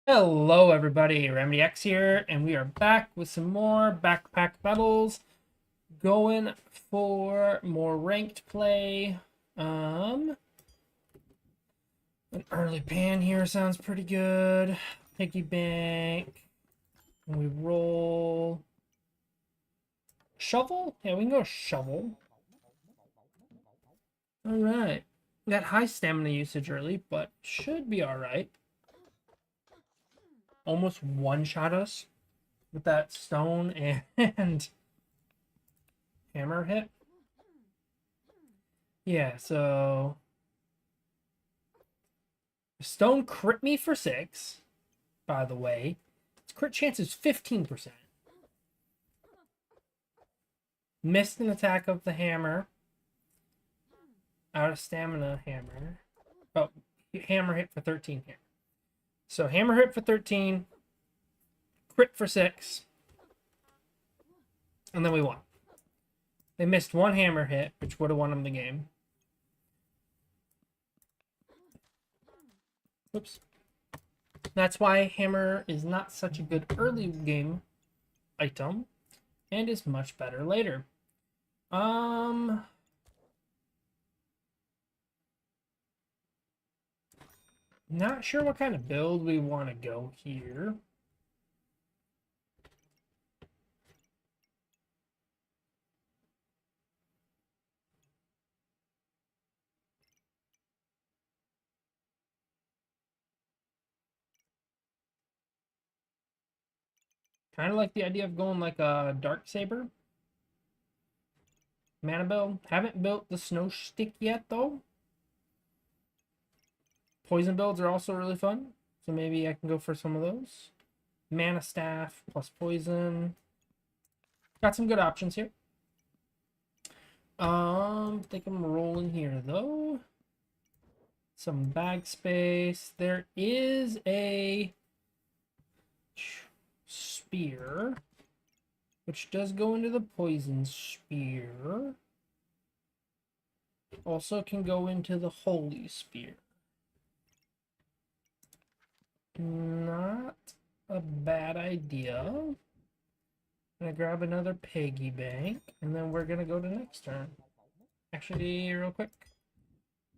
Hello everybody, RemedyX here, and we are back with some more backpack battles, going for more ranked play. An early pan here sounds pretty good. Piggy bank, and we roll shovel. Yeah, we can go shovel. All right, got high stamina usage early, but should be all right. Almost one shot us with that stone and hammer hit. Yeah, so stone crit me for 6, by the way. Its crit chance is 15%. Missed an attack of the hammer. Out of stamina hammer. Oh, hammer hit for 13 here. So hammer hit for 13. Crit for 6. And then we won. They missed one hammer hit, which would have won them the game. Oops. That's why hammer is not such a good early game item and is much better later. Not sure what kind of build we want to go here. Kind of like the idea of going like a dark saber. Mana build. Haven't built the snow stick yet though. Poison builds are also really fun, so maybe I can go for some of those. Mana staff plus poison. Got some good options here. Think I'm rolling here though. Some bag space. There is a spear, which does go into the poison spear. Also can go into the holy spear. Not a bad idea. I'm gonna grab another piggy bank, and then we're gonna go to next turn. Actually, real quick,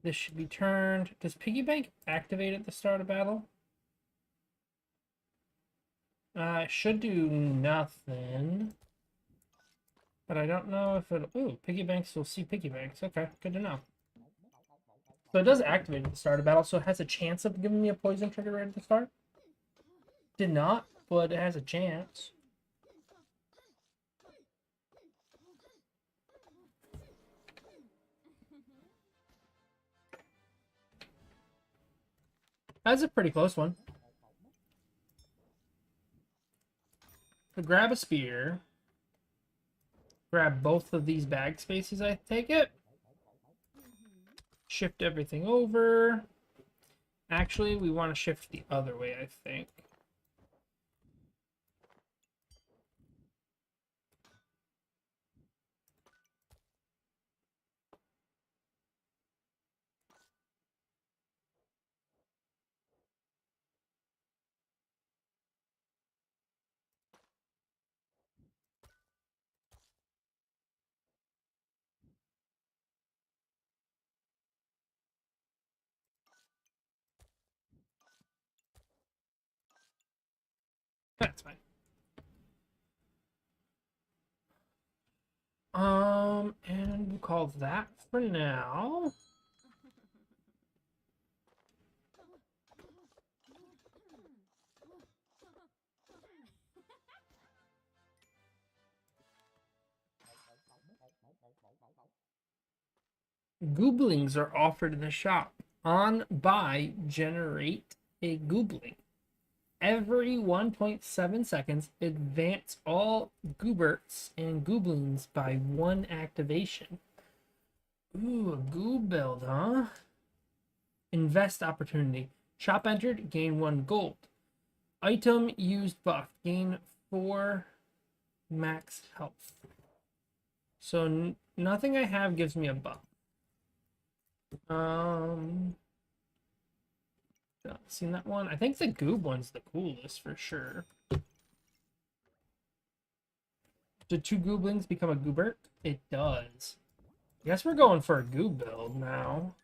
this should be turned. Does piggy bank activate at the start of battle? It should do nothing, but I don't know if it. Ooh, piggy banks will see piggy banks. Okay, good to know. So it does activate at the start of battle, so it has a chance of giving me a poison trigger right at the start. Did not, but it has a chance. That's a pretty close one. So grab a spear. Grab both of these bag spaces, I take it. Shift everything over. Actually, we want to shift the other way, I think. That's fine. And we'll call that for now. Gooblings are offered in the shop. On buy, generate a goobling. Every 1.7 seconds, advance all gooberts and gooblings by 1 activation. Ooh, a goob build, huh? Invest opportunity. Shop entered, gain 1 gold. Item used buff, gain 4 max health. So nothing I have gives me a buff. Seen that one? I think the goob one's the coolest for sure. Did 2 gooblings become a goobert? It does. I guess we're going for a goob build now.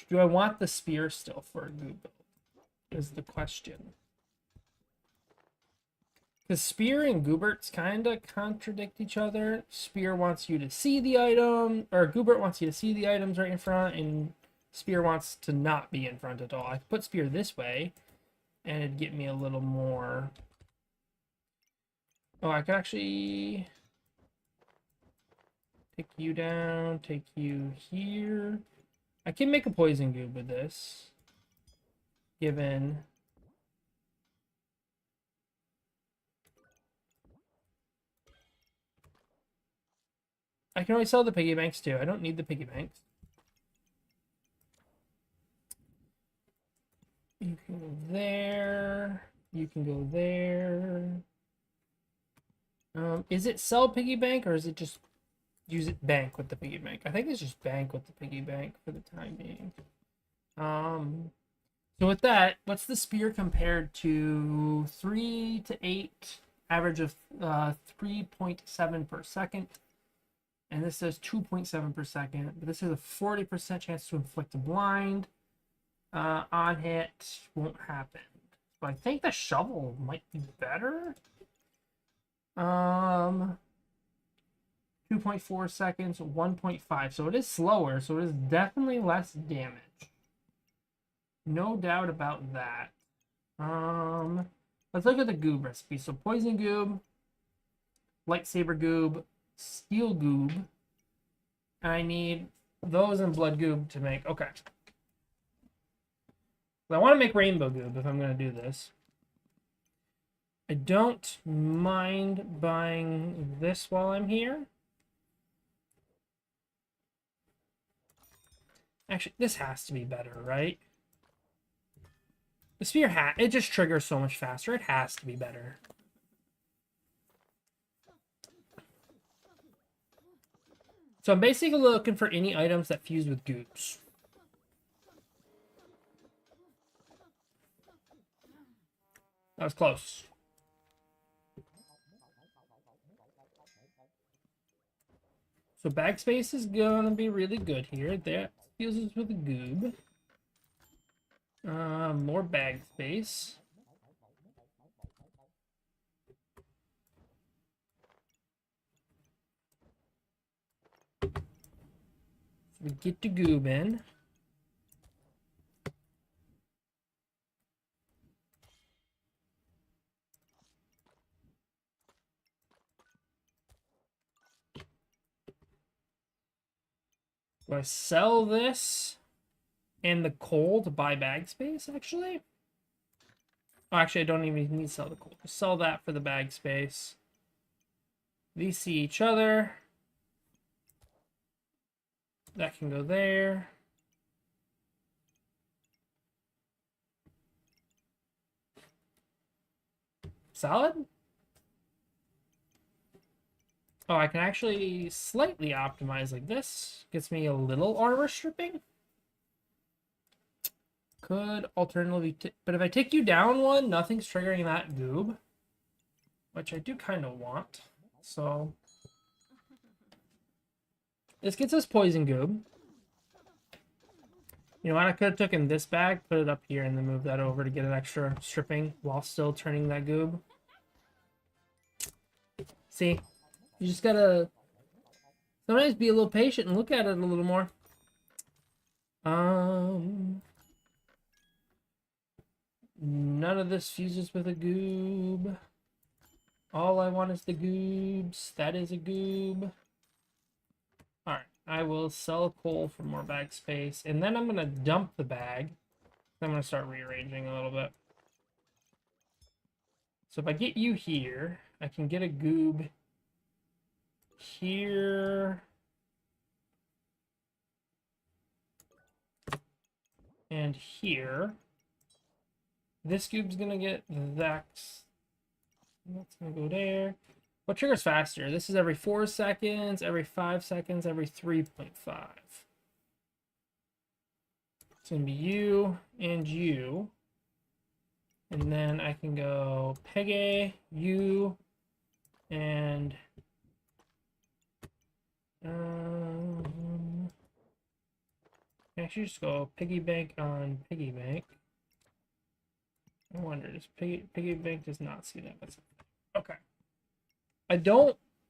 Do I want the spear still for a goob build? Is the question. Because spear and gooberts kind of contradict each other. Spear wants you to see the item, or goobert wants you to see the items right in front, and spear wants to not be in front at all. I could put spear this way, and it'd get me a little more. Oh, I could actually take you down, take you here. I can make a poison goob with this, given. I can always sell the piggy banks too. I don't need the piggy banks. You can go there. You can go there. Is it sell piggy bank or is it just use it bank with the piggy bank? I think it's just bank with the piggy bank for the time being. So with that, what's the spear compared to 3 to 8, average of 3.7 per second? And this says 2.7 per second, but this has a 40% chance to inflict a blind. On hit won't happen. So I think the shovel might be better. 2.4 seconds, 1.5. So it is slower, so it is definitely less damage. No doubt about that. Let's look at the goob recipe. So poison goob, lightsaber goob, steel goob. I need those and blood goob to make. Okay. I want to make rainbow goob if I'm going to do this. I don't mind buying this while I'm here. Actually, this has to be better, right? The spear hat, it just triggers so much faster. It has to be better. So I'm basically looking for any items that fuse with goobs. That was close. So bag space is gonna be really good here. That fuses with a goob. More bag space. So we get to goob in. Do I sell this and the coal to buy bag space, actually? Oh, actually, I don't even need to sell the coal. Just sell that for the bag space. These see each other. That can go there. Solid? Oh, I can actually slightly optimize like this. Gets me a little armor stripping. Could alternatively, but if I take you down one, nothing's triggering that goob, which I do kind of want. So this gets us poison goob. You know what? I could have taken this bag, put it up here, and then move that over to get an extra stripping while still turning that goob. See, you just gotta sometimes be a little patient and look at it a little more. None of this fuses with a goob. All I want is the goobs. That is a goob. Alright, I will sell coal for more bag space. And then I'm going to dump the bag. I'm going to start rearranging a little bit. So if I get you here, I can get a goob here. And here. This goob's going to get that. That's going to go there. What triggers faster? This is every 4 seconds, every 5 seconds, every 3.5. It's going to be you and you. And then I can go Peggy, you, and actually just go piggy bank on piggy bank. I wonder, does piggy bank does not see that. That's okay.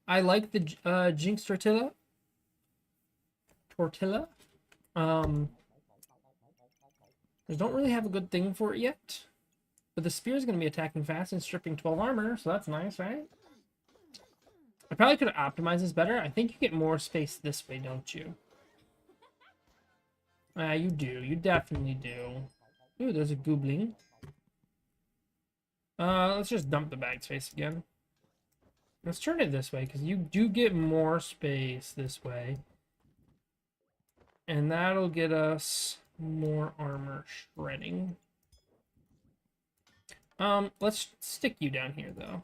I like the Jinx tortilla. I don't really have a good thing for it yet. But the spear is going to be attacking fast and stripping 12 armor, so that's nice, right? I probably could have optimized this better. I think you get more space this way, don't you? You do. You definitely do. Ooh, there's a goobling. Let's just dump the bag space again. Let's turn it this way, because you do get more space this way. And that'll get us more armor shredding. Let's stick you down here, though.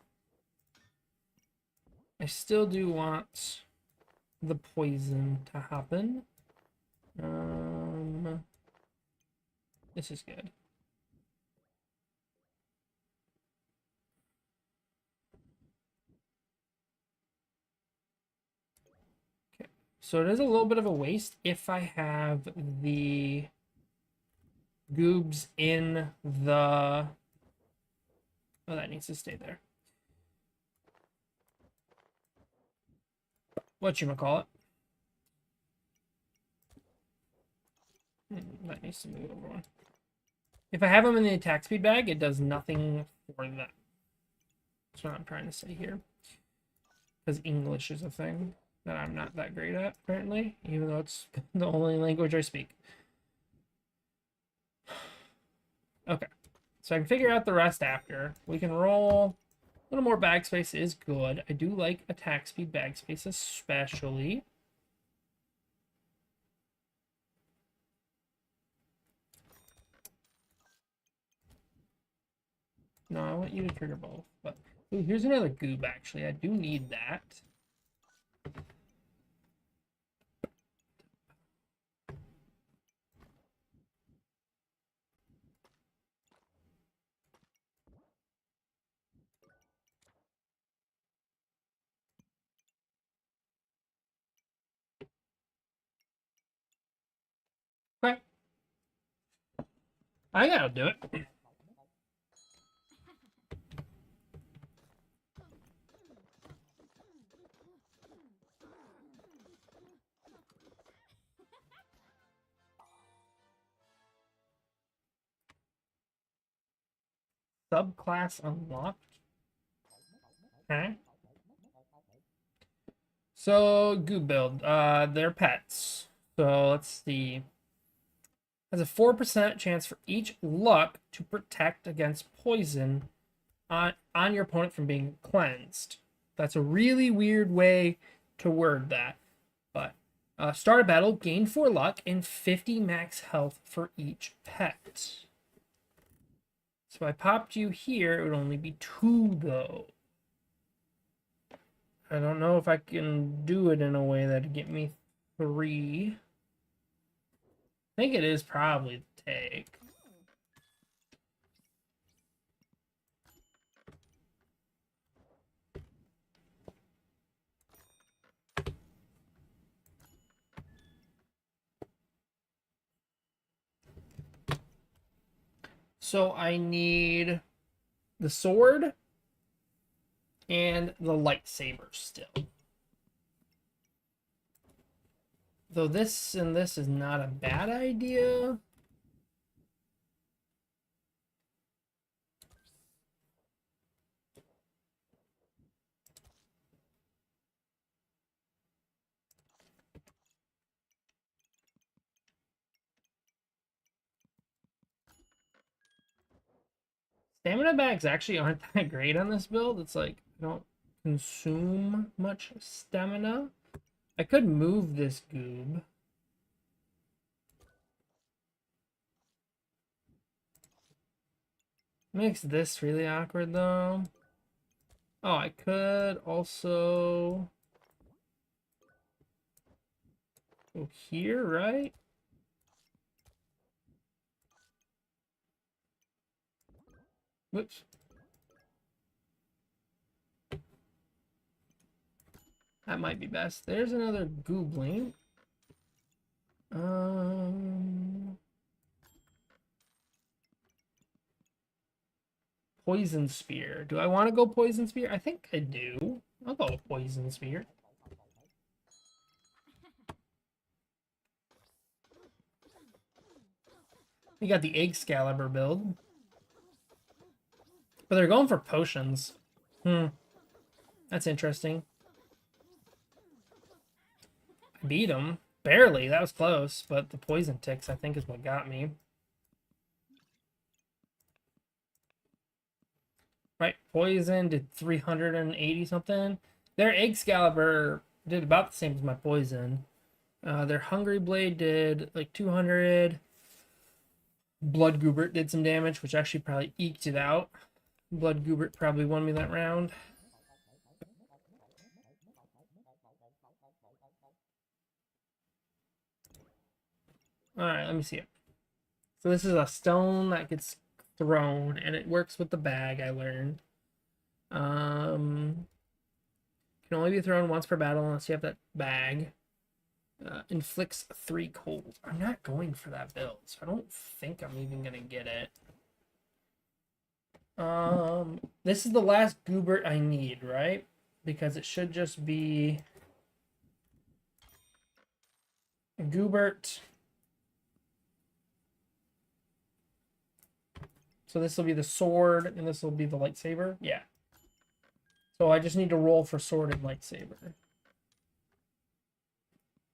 I still do want the poison to happen. This is good. Okay, so it is a little bit of a waste if I have the goobs in the... Oh, that needs to stay there. Whatchamacallit. That needs to move over one. If I have them in the attack speed bag, it does nothing for that. That's what I'm trying to say here. Because English is a thing that I'm not that great at, apparently, even though it's the only language I speak. Okay, so I can figure out the rest after. We can roll. A little more bag space is good. I do like attack speed bag space especially. No, I want you to trigger both. But ooh, here's another goob, actually. I do need that. Okay. I gotta do it. Subclass unlocked. Okay. So, goob build. They're pets. So, let's see. Has a 4% chance for each luck to protect against poison on your opponent from being cleansed. That's a really weird way to word that. But start a battle, gain 4 luck, and 50 max health for each pet. So if I popped you here, it would only be 2, though. I don't know if I can do it in a way that'd get me 3. I think it is probably the take. So I need the sword and the lightsaber still. Though this and this is not a bad idea. Stamina bags actually aren't that great on this build. It's like, I don't consume much stamina. I could move this goob. Makes this really awkward, though. Oh, I could also go here, right? Whoops. That might be best. There's another goobling. Poison spear. Do I want to go poison spear? I think I do. I'll go poison spear. You got the Excalibur build. But they're going for potions. That's interesting. I beat them. Barely. That was close. But the poison ticks, I think, is what got me. Right. Poison did 380 something. Their Excalibur did about the same as my poison. Their Hungry Blade did like 200. Blood Goobert did some damage, which actually probably eked it out. Blood Goobert probably won me that round. Alright, let me see it. So this is a stone that gets thrown, and it works with the bag, I learned. Can only be thrown once per battle unless you have that bag. Inflicts 3 cold. I'm not going for that build, so I don't think I'm even gonna get it. This is the last Goobert I need, right? Because it should just be Goobert. So this will be the sword, and this will be the lightsaber. Yeah. So I just need to roll for sword and lightsaber.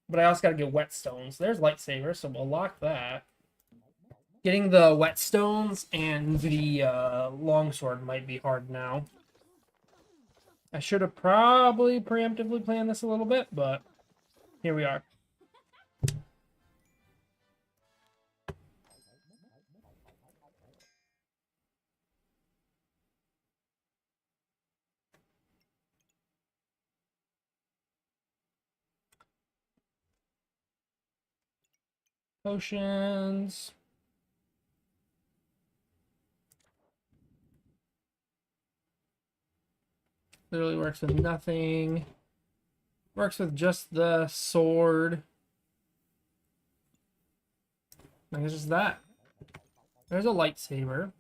But I also got to get whetstones. There's lightsaber, so we'll lock that. Getting the whetstones and the longsword might be hard now. I should have probably preemptively planned this a little bit, but here we are. Potions. Literally works with nothing. Works with just the sword. I guess just that. There's a lightsaber.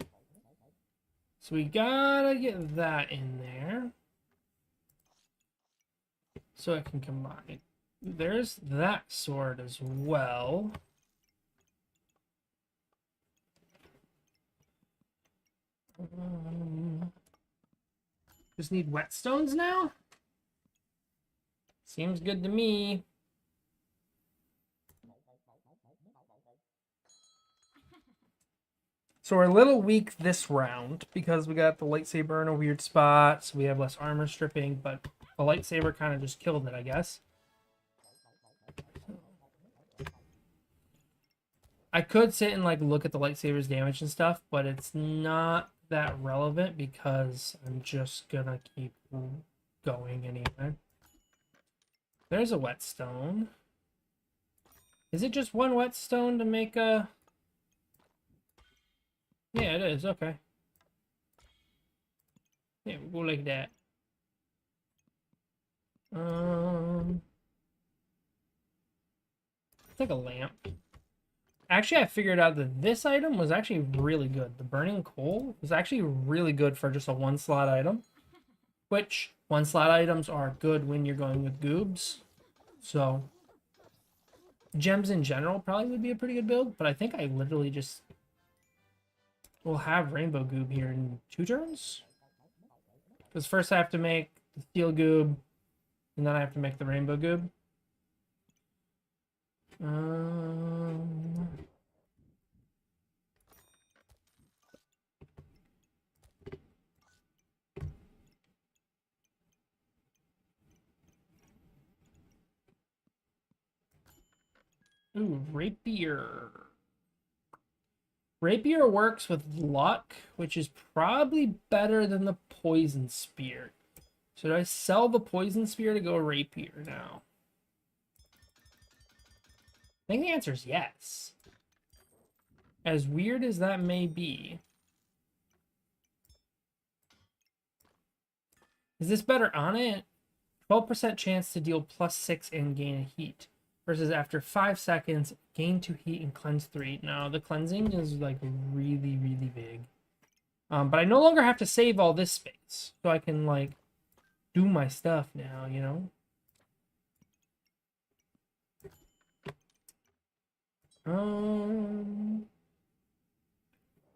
So we gotta get that in there. So I can combine. There's that sword as well. Just need whetstones now? Seems good to me. So we're a little weak this round because we got the lightsaber in a weird spot, so we have less armor stripping, but the lightsaber kind of just killed it, I guess. I could sit and like look at the lightsaber's damage and stuff, but it's not that relevant because I'm just gonna keep going anyway. There's a whetstone. Is it just one whetstone to make a... Yeah, it is. Okay. Yeah, we'll go like that. It's like a lamp. Actually, I figured out that this item was actually really good. The burning coal was actually really good for just a 1-slot item. Which 1-slot items are good when you're going with goobs. So gems in general probably would be a pretty good build, but I think I literally just will have rainbow goob here in 2 turns. Because first I have to make the steel goob, and then I have to make the rainbow goob. Ooh, rapier. Rapier works with luck, which is probably better than the poison spear. Should I sell the poison spear to go rapier now? I think the answer is yes. As weird as that may be. Is this better on it? 12% chance to deal +6 and gain a heat. Versus after 5 seconds, gain 2 heat and cleanse 3. Now, the cleansing is like really, really big. But I no longer have to save all this space. So I can like do my stuff now, you know?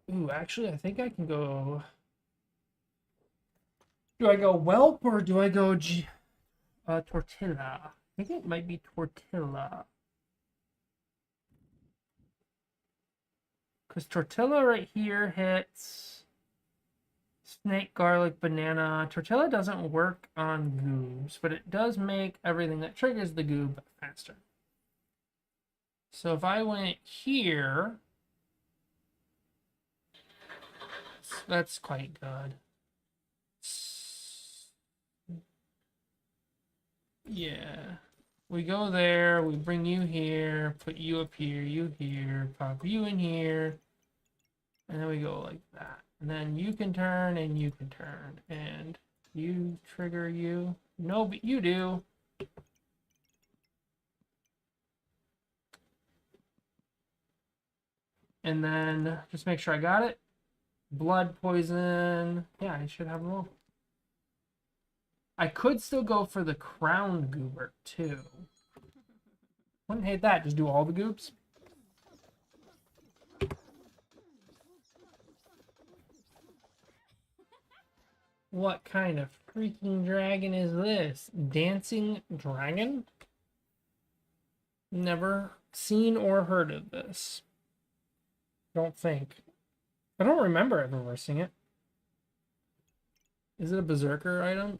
Ooh, actually, I think I can go... Do I go Whelp or do I go Tortilla? I think it might be Tortilla. Because Tortilla right here hits snake, garlic, banana. Tortilla doesn't work on goobs, but it does make everything that triggers the goob faster. So if I went here, that's quite good. Yeah. We go there, we bring you here, put you up here, you here, pop you in here, and then we go like that. And then you can turn and you can turn. And you trigger you. No, but you do. And then just make sure I got it. Blood poison. Yeah, I should have them all. I could still go for the crown goober too. Wouldn't hate that. Just do all the goobs. What kind of freaking dragon is this? Dancing dragon? Never seen or heard of this. Don't think. I don't remember ever seeing it. Is it a berserker item?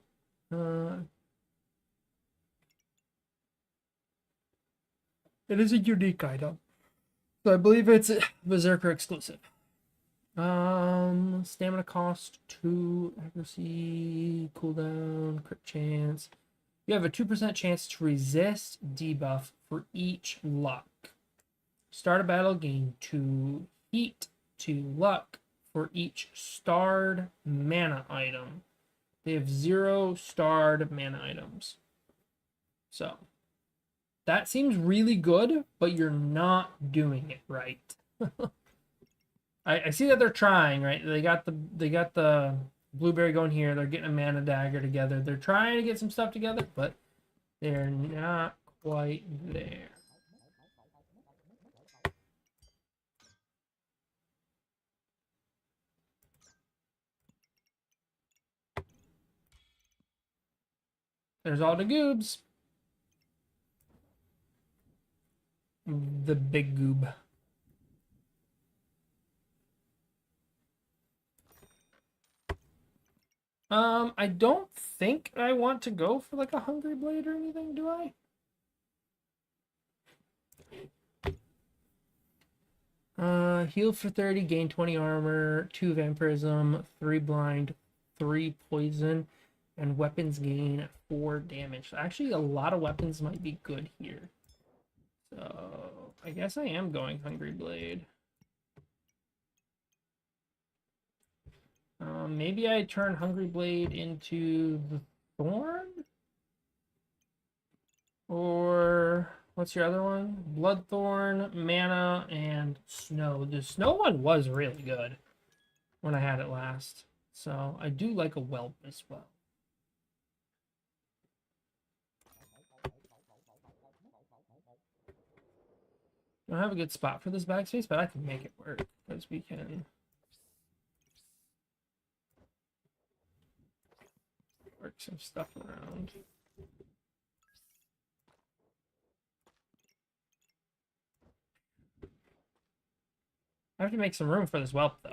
It is a unique item. So I believe it's berserker exclusive. Stamina cost 2, accuracy, cooldown, crit chance. You have a 2% chance to resist debuff for each luck. Start a battle, gain 2 heat, 2 luck for each starred mana item. They have 0 starred mana items. So, that seems really good, but you're not doing it right. I see that they're trying, right? They got the blueberry going here. They're getting a mana dagger together. They're trying to get some stuff together, but they're not quite there. There's all the goobs. The big goob. I don't think I want to go for like a Hungry Blade or anything, do I? Heal for 30, gain 20 armor, 2 vampirism, 3 blind, 3 poison, and weapons gain 4 damage. So actually, a lot of weapons might be good here. So, I guess I am going Hungry Blade. Maybe I turn Hungry Blade into the Thorn? Or what's your other one? Bloodthorn, Mana, and Snow. The Snow one was really good when I had it last. So I do like a Whelp as well. I don't have a good spot for this backspace, but I can make it work because we can work some stuff around. I have to make some room for this whelp though.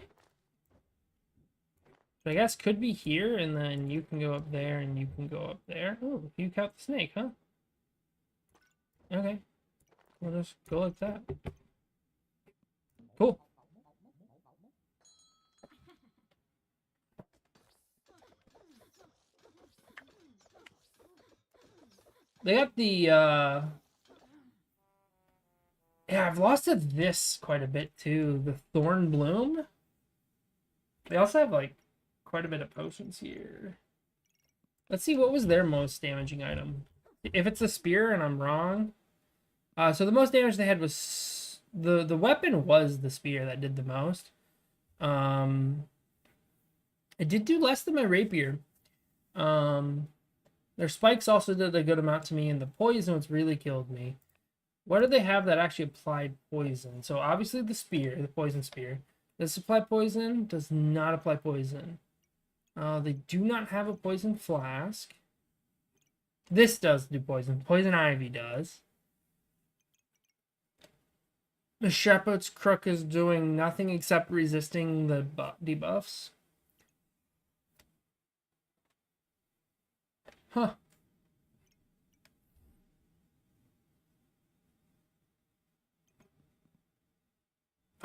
So I guess could be here, and then you can go up there, and you can go up there. Oh, you caught the snake, huh? Okay. We'll just go like that. Cool. They got the yeah, I've lost to this quite a bit too. The Thorn Bloom. They also have like quite a bit of potions here. Let's see what was their most damaging item. If it's a spear and I'm wrong. So the most damage they had was the weapon was the spear that did the most. It did do less than my rapier. Their spikes also did a good amount to me, and the poisons really killed me. What do they have that actually applied poison? So obviously the spear, the poison spear. Does apply poison? Does not apply poison. They do not have a poison flask. This does do poison. Poison ivy does. The shepherd's crook is doing nothing except resisting the debuffs. Huh.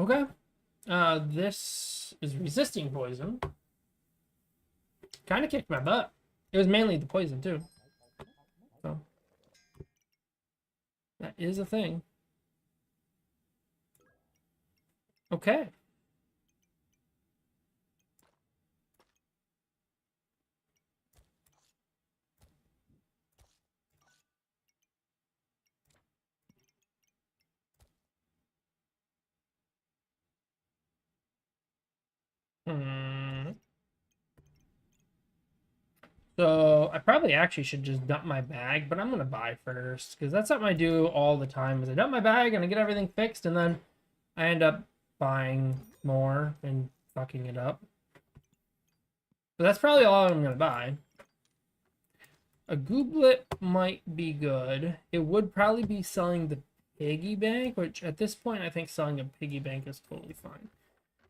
Okay. This is resisting poison. Kind of kicked my butt. It was mainly the poison, too. So, that is a thing. Okay. So I probably actually should just dump my bag, but I'm gonna buy first because that's something I do all the time. Is I dump my bag and I get everything fixed, and then I end up buying more and fucking it up. But that's probably all I'm gonna buy. A gooblet might be good. It would probably be selling the piggy bank, which at this point I think selling a piggy bank is totally fine.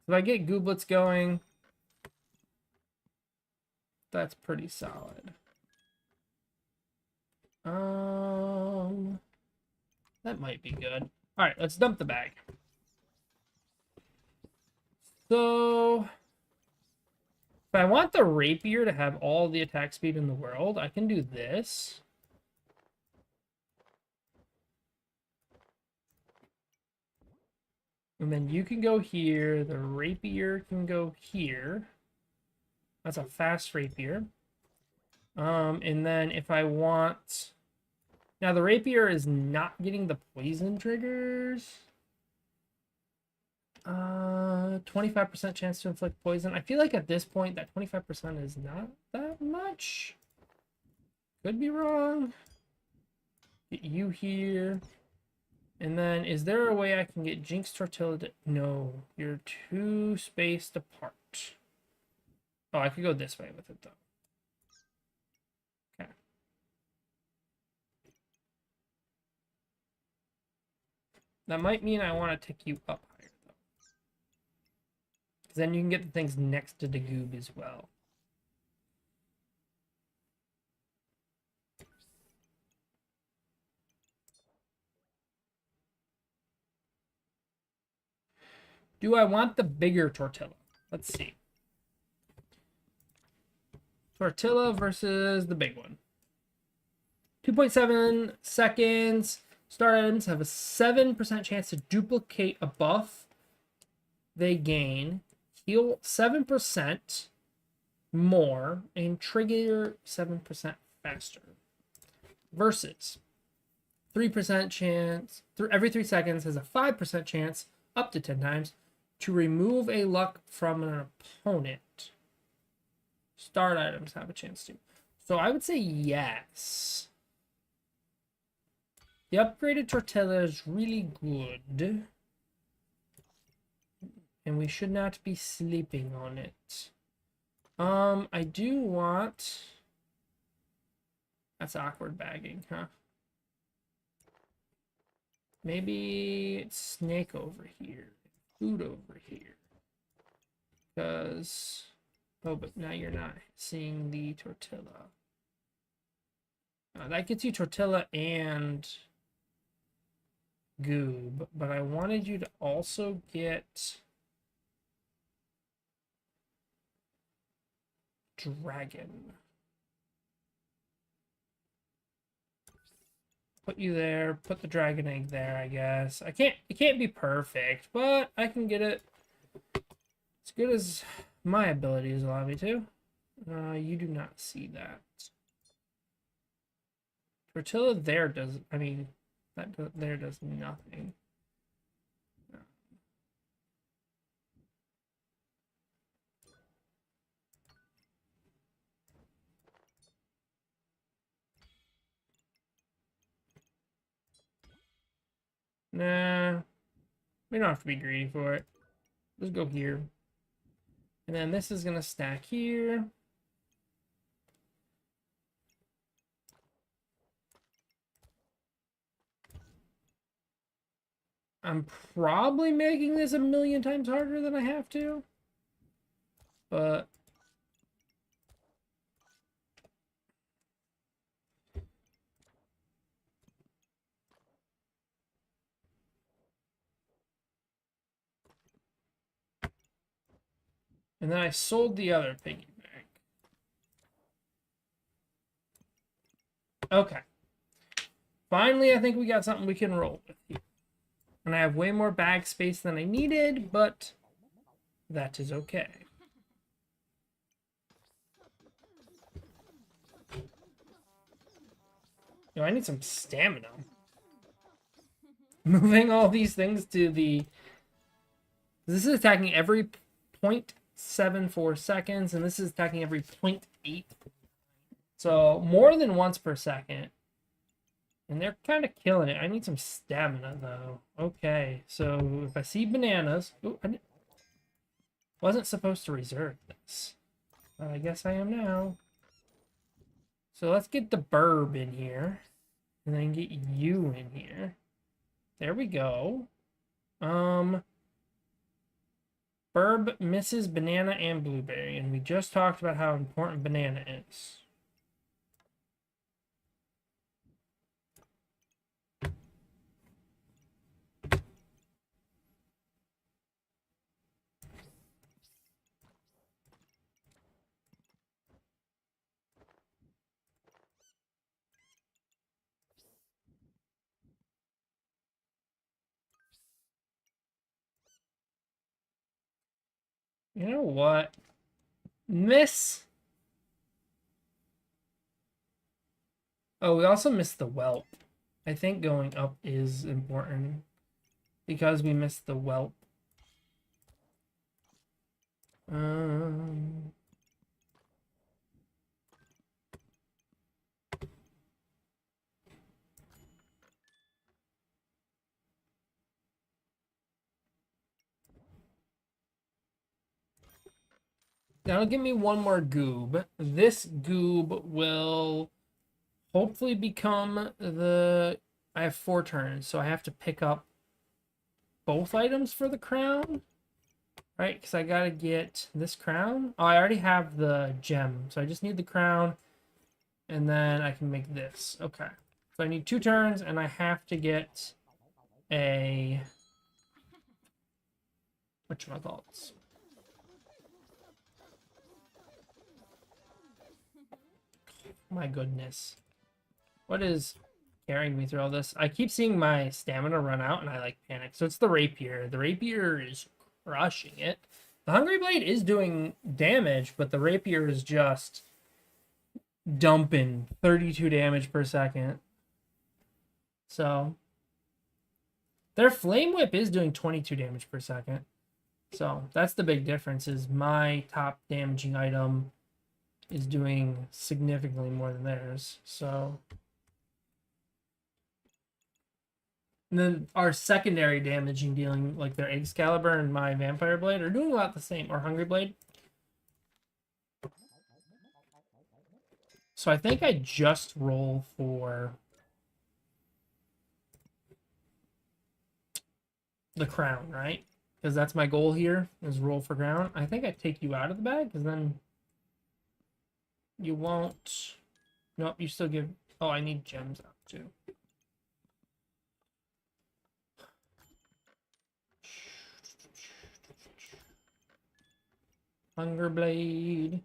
If I get gooblets going, that's pretty solid. That might be good. All right, let's dump the bag. So, if I want the rapier to have all the attack speed in the world, I can do this. And then you can go here. The rapier can go here. That's a fast rapier. And then if I want... Now, the rapier is not getting the poison triggers. 25% chance to inflict poison. I feel like at this point, that 25% is not that much. Could be wrong. Get you here. And then, is there a way I can get Jinx Tortilla to... No, you're too spaced apart. Oh, I could go this way with it, though. Okay. That might mean I want to tick you up higher, though. Because then you can get the things next to the goob as well. Do I want the bigger tortilla? Let's see. Tortilla versus the big one. 2.7 seconds. Star items have a 7% chance to duplicate a buff they gain, heal 7% more, and trigger 7% faster. Versus 3% chance, every 3 seconds has a 5% chance, up to 10 times, to remove a luck from an opponent. Start items have a chance to. So I would say yes. The upgraded tortilla is really good. And we should not be sleeping on it. I do want... That's awkward bagging, huh? Maybe it's snake over here. Food over here. Because... Oh, but now you're not seeing the tortilla. That gets you tortilla and goob. But I wanted you to also get... dragon. put you there, put the dragon egg there, I guess. It can't be perfect, but I can get it as good as my abilities allow me to. You do not see that. Tortilla there does, I mean, there does nothing. Nah, we don't have to be greedy for it. Let's go here. And then this is gonna stack here. I'm probably making this a million times harder than I have to. But and then I sold the other piggy bank. Okay. Finally, I think we got something we can roll with here. And I have way more bag space than I needed, but that is okay. Yo, I need some stamina. Moving all these things to the... This is attacking every 0.74 seconds, and this is attacking every 0.8. So, more than once per second. And they're kind of killing it. I need some stamina, though. Okay, so if I see bananas... Ooh, I wasn't supposed to reserve this. But I guess I am now. So let's get the burb in here. And then get you in here. There we go. Burb misses banana and blueberry. And we just talked about how important banana is. You know what? Miss. Oh, we also missed the whelp. I think going up is important because we missed the whelp. That'll give me one more goob. This goob will hopefully become the... I have 4 turns, so I have to pick up both items for the crown. Right, because I gotta get this crown. Oh, I already have the gem, so I just need the crown. And then I can make this. Okay. So I need 2 turns, and I have to get a... whatchamacallits? My goodness. What is carrying me through all this? I keep seeing my stamina run out and I like panic. So it's the rapier. The rapier is crushing it. The hungry blade is doing damage, but the rapier is just dumping 32 damage per second. So their flame whip is doing 22 damage per second. So that's the big difference, is my top damaging item is doing significantly more than theirs. So, and then our secondary damaging dealing, like their Excalibur and my Vampire Blade, are doing about the same, or Hungry Blade. So I think I just roll for the crown, right? Because that's my goal here, is roll for crown. I think I take you out of the bag, because then you won't... Nope, you still give... Oh, I need gems out too. Hunger Blade.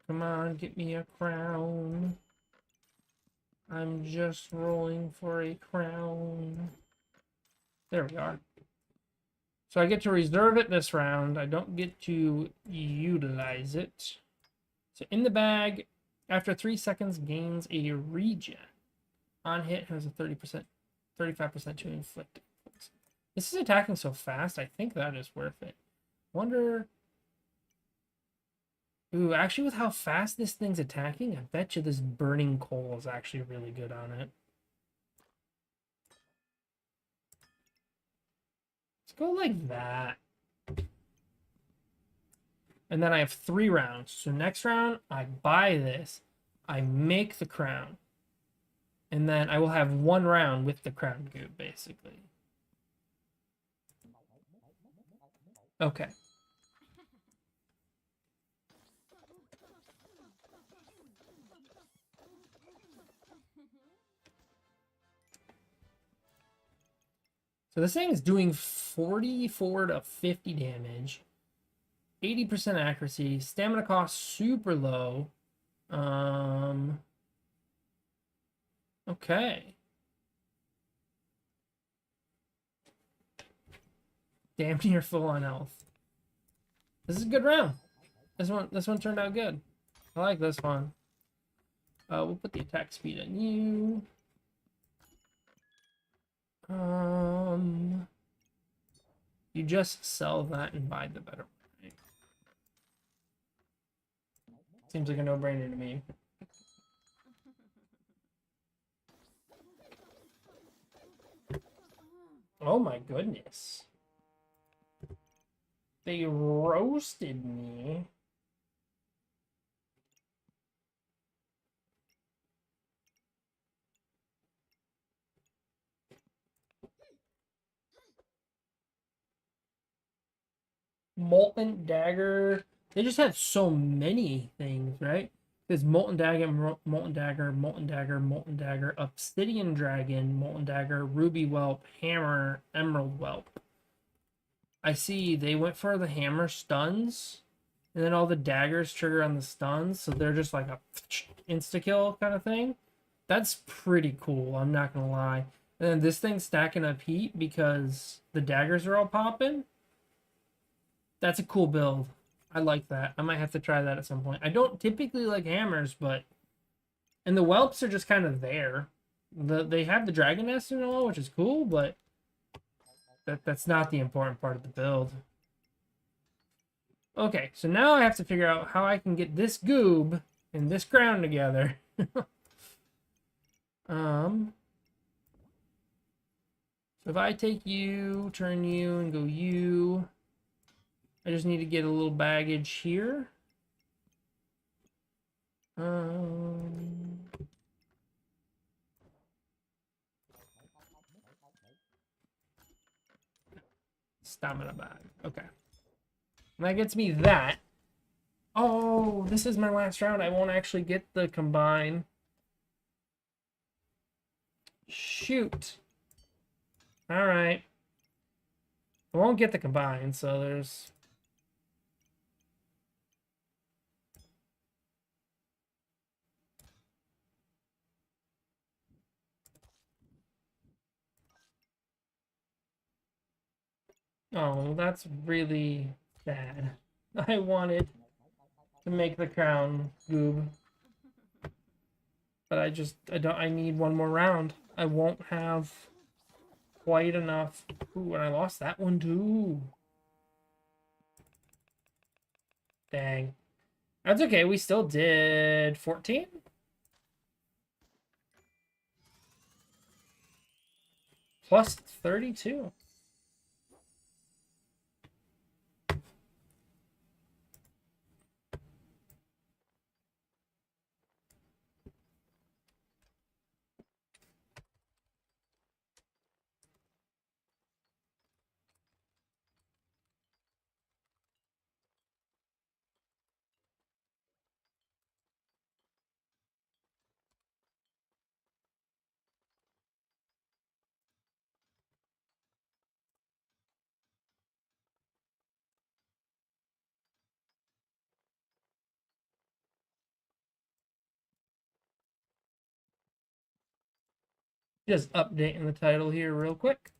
Come on, get me a crown. I'm just rolling for a crown. There we are. So I get to reserve it this round. I don't get to utilize it. So in the bag, after 3 seconds, gains a regen. On hit has a 30%, 35% to inflict. This is attacking so fast, I think that is worth it. Wonder... Ooh, actually with how fast this thing's attacking, I bet you this burning coal is actually really good on it. Let's go like that. And then I have 3 rounds. So next round, I buy this. I make the crown. And then I will have 1 round with the crown goob, basically. Okay. So this thing is doing 44 to 50 damage. 80% accuracy. Stamina cost super low. Okay. Damn near full on health. This is a good round. This one turned out good. I like this one. We'll put the attack speed on you. You just sell that and buy the better one, right? Seems like a no-brainer to me. Oh my goodness. They roasted me. Molten Dagger. They just had so many things, right? There's Molten Dagger, Molten Dagger, Molten Dagger, Molten Dagger, Obsidian Dragon, Molten Dagger, Ruby Whelp, Hammer, Emerald Whelp. I see they went for the hammer stuns, and then all the daggers trigger on the stuns, so they're just like a insta-kill kind of thing. That's pretty cool, I'm not gonna lie. And then this thing's stacking up heat because the daggers are all popping. That's a cool build. I like that. I might have to try that at some point. I don't typically like hammers, but... And the whelps are just kind of there. They have the dragon nest and all, which is cool, but... That's not the important part of the build. Okay, so now I have to figure out how I can get this goob and this crown together. So if I take you, turn you, and go you... I just need to get a little baggage here. Stamina bag. Okay. And that gets me that. Oh, this is my last round. I won't actually get the combine. Shoot. All right. I won't get the combine, so there's... Oh, that's really bad. I wanted to make the crown goob. But I need 1 more round. I won't have quite enough. Ooh, and I lost that one too. Dang. That's okay, we still did 14? Plus 32. Just updating the title here real quick.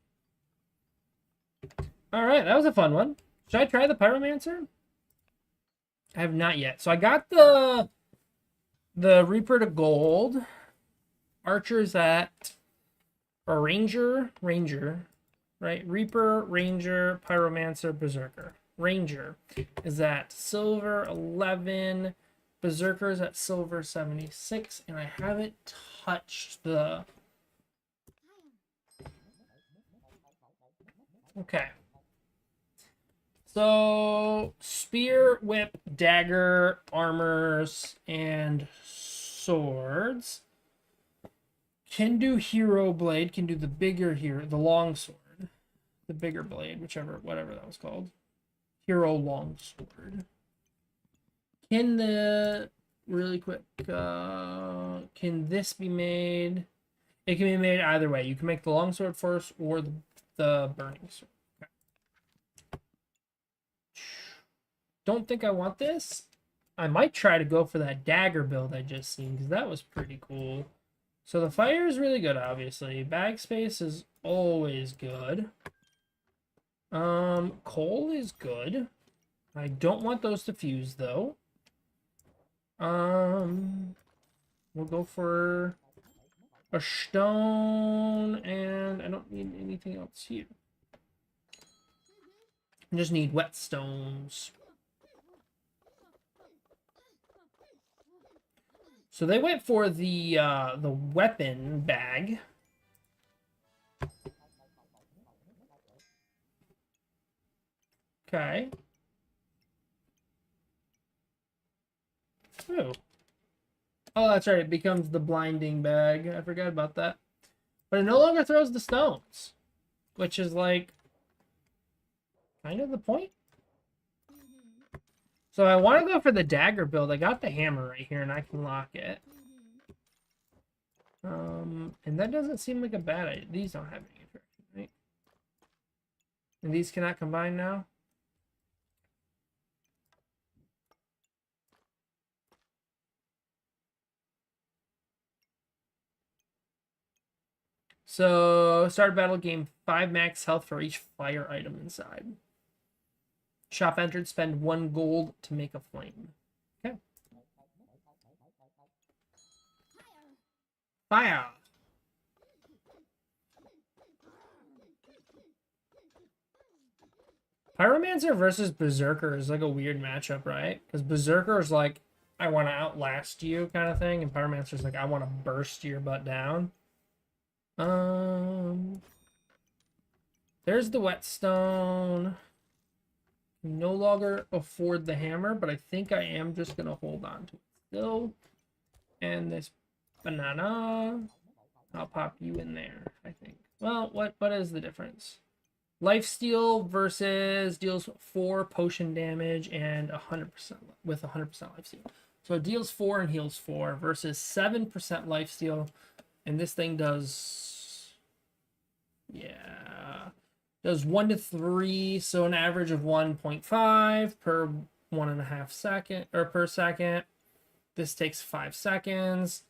All right, that was a fun one. Should I try the Pyromancer? I have not yet. So I got the Reaper to Gold. Archer's at a Ranger, right? Reaper, Ranger, Pyromancer, Berserker. Ranger is at silver 11. Berserker's at silver 76, and I haven't touched the... Okay. So, spear, whip, dagger, armors, and swords. Can do hero blade, can do the bigger hero, the long sword. The bigger blade, whatever that was called. Hero long sword. Can the, really quick, can this be made? It can be made either way. You can make the long sword first or the burning sword. Okay. Don't think I want this. I might try to go for that dagger build I just seen because that was pretty cool. So the fire is really good, obviously. Bag space is always good. Coal is good. I don't want those to fuse though. We'll go for a stone, and I don't need anything else here. I just need whetstones. So they went for the weapon bag. Okay. Ooh. Oh, that's right. It becomes the blinding bag. I forgot about that. But it no longer throws the stones, which is like kind of the point. So I want to go for the dagger build. I got the hammer right here, and I can lock it. And that doesn't seem like a bad idea. These don't have any attraction, right? And these cannot combine now? So, start battle, gain 5 max health for each fire item inside. Shop entered, spend 1 gold to make a flame. Okay. Fire! Pyromancer versus Berserker is like a weird matchup, right? Because Berserker is like, I want to outlast you kind of thing, and Pyromancer's like, I want to burst your butt down. There's the whetstone. No longer afford the hammer, but I think I am just gonna hold on to it still. And this banana, I'll pop you in there, I think. Well, what is the difference? Lifesteal versus deals 4 potion damage and 100% with 100% lifesteal. So it deals 4 and heals 4 versus 7% lifesteal, and this thing does, yeah, does 1 to 3, so an average of 1.5 per 1.5 second or per second. This takes 5 seconds.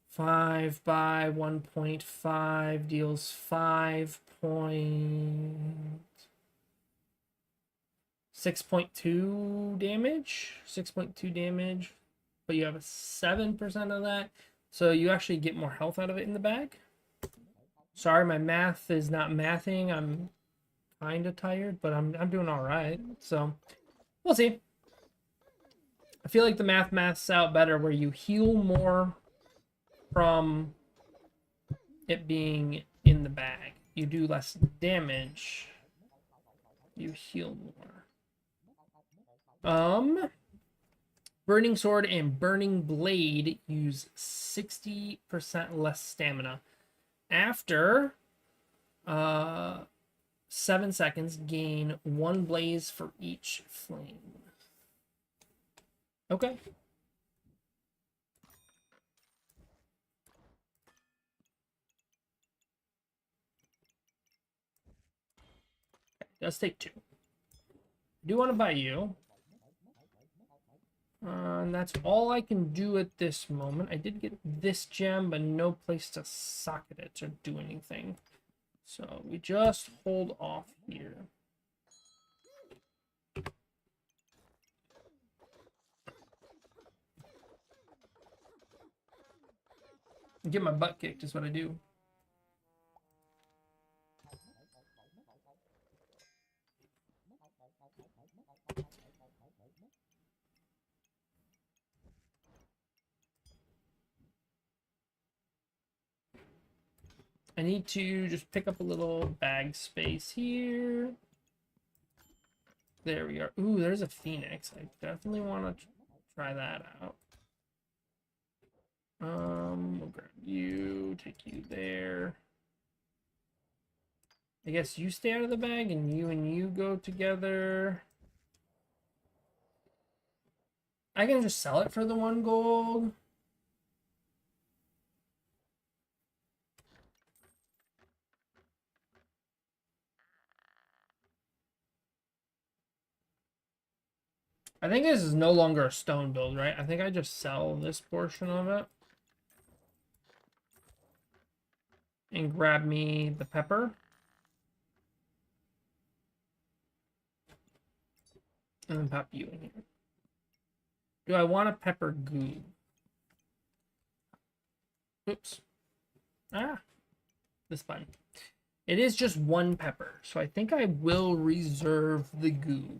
5 by 1.5 deals 6.2 damage. 6.2 damage, but you have a 7% of that, so you actually get more health out of it in the bag. Sorry, my math is not mathing. I'm kind of tired, but I'm doing all right. So we'll see. I feel like the maths out better where you heal more from it being in the bag. You do less damage. You heal more. Burning Sword and Burning Blade use 60% less stamina. After 7 seconds, gain 1 blaze for each flame. Okay. It does take 2. I do want to buy you And that's all I can do at this moment. I did get this gem, but no place to socket it or do anything. So we just hold off here. Get my butt kicked is what I do. I need to just pick up a little bag space here. There we are. Ooh, there's a phoenix. I definitely want to try that out. We'll grab you, take you there. I guess you stay out of the bag and you go together. I can just sell it for the 1 gold. I think this is no longer a stone build, right? I think I just sell this portion of it. And grab me the pepper. And then pop you in here. Do I want a pepper goob? Oops. Ah. This button. It is just 1 pepper, so I think I will reserve the goob.